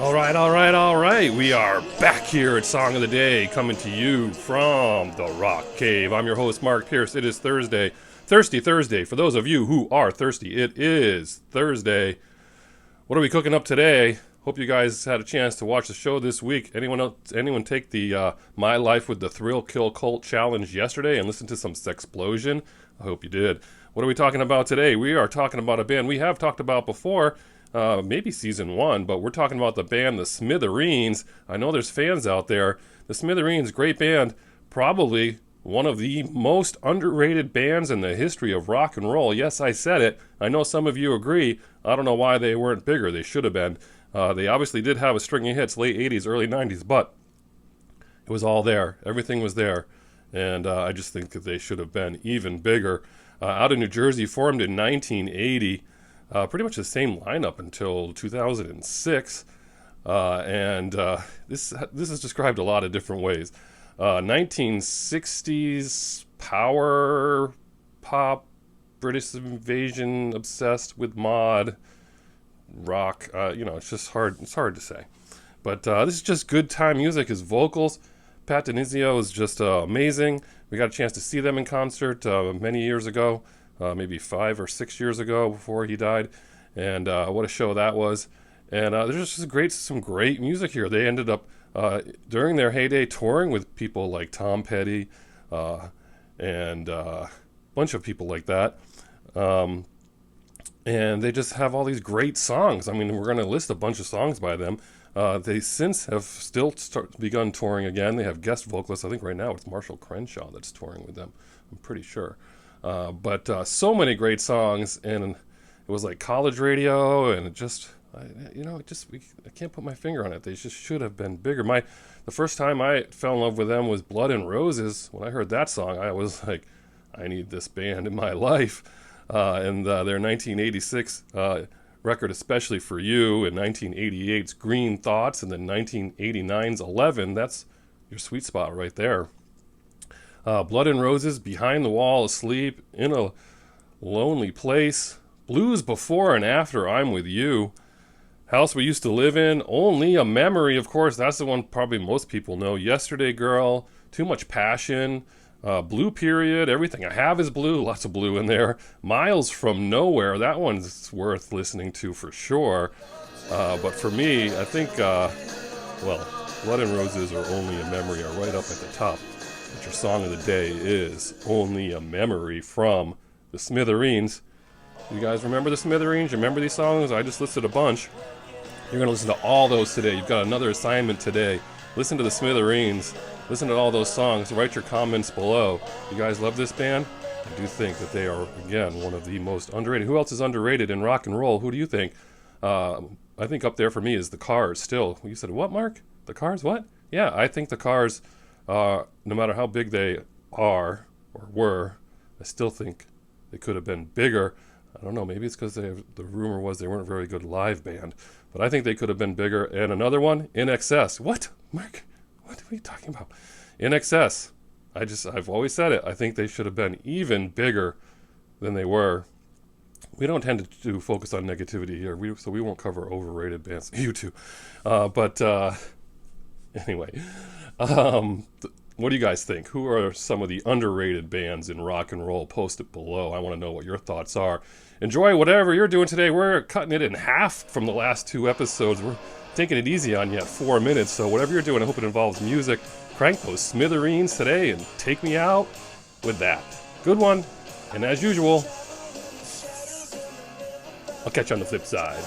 All right. We are back here at Song of the Day, coming to you from the Rock Cave. I'm your host, Mark Pierce. It is Thursday, Thirsty Thursday. For those of you who are thirsty, it is Thursday. What are we cooking up today? Hope you guys had a chance to watch the show this week. Anyone take the My Life with the Thrill Kill Cult challenge yesterday and listen to some Sexplosion? I hope you did. What are we talking about today? We are talking about a band we have talked about before. Maybe season 1, but we're talking about the band the Smithereens. I know there's fans out there. The Smithereens, great band, probably one of the most underrated bands in the history of rock and roll. Yes, I said it. I know some of you agree. I don't know why they weren't bigger. They should have been. They obviously did have a string of hits, late 80s, early 90s, but it was all there. Everything was there. And I just think that they should have been even bigger. Out of New Jersey, formed in 1980. Pretty much the same lineup until 2006, and this is described a lot of different ways. 1960s power pop, British invasion obsessed with mod rock. It's just hard. It's hard to say, but this is just good time music. His vocals, Pat Denizio, is just amazing. We got a chance to see them in concert many years ago. Maybe 5 or 6 years ago before he died, and what a show that was. And there's just some great music here. They ended up during their heyday touring with people like Tom Petty and a bunch of people like that, and they just have all these great songs. I mean, we're going to list a bunch of songs by them. They since have still begun touring again. They have guest vocalists. I think right now it's Marshall Crenshaw that's touring with them, I'm pretty sure. But so many great songs, and it was like college radio, and I can't put my finger on it. They just should have been bigger. The first time I fell in love with them was Blood and Roses. When I heard that song, I was like, I need this band in my life. And their 1986 record, Especially for You, and 1988's Green Thoughts, and then 1989's 11. That's your sweet spot right there. Blood and Roses, Behind the Wall, Asleep, In a Lonely Place, Blues Before and After I'm With You, House We Used to Live In, Only a Memory, of course, that's the one probably most people know, Yesterday Girl, Too Much Passion, Blue Period, Everything I Have Is Blue, lots of blue in there, Miles from Nowhere, that one's worth listening to for sure, but for me, I think, Blood and Roses or Only a Memory are right up at the top. But your song of the day is Only a Memory from the Smithereens. You guys remember the Smithereens? You remember these songs? I just listed a bunch. You're going to listen to all those today. You've got another assignment today. Listen to the Smithereens. Listen to all those songs. Write your comments below. You guys love this band? I do think that they are, again, one of the most underrated. Who else is underrated in rock and roll? Who do you think? I think up there for me is the Cars still. You said, what, Mark? The Cars? What? Yeah, I think the Cars... no matter how big they are or were, I still think they could have been bigger. I don't know, maybe it's because the rumor was they weren't a very good live band, but I think they could have been bigger. And another one, In Excess. What, Mark? What are you talking about? In Excess. I've always said it. I think they should have been even bigger than they were. We don't tend to focus on negativity here, so we won't cover overrated bands. You too. Anyway. What do you guys think? Who are some of the underrated bands in rock and roll? Post it below. I want to know what your thoughts are. Enjoy whatever you're doing today. We're cutting it in half from the last 2 episodes. We're taking it easy on you at 4 minutes. So whatever you're doing, I hope it involves music. Crank those Smithereens today and take me out with that. Good one. And as usual, I'll catch you on the flip side.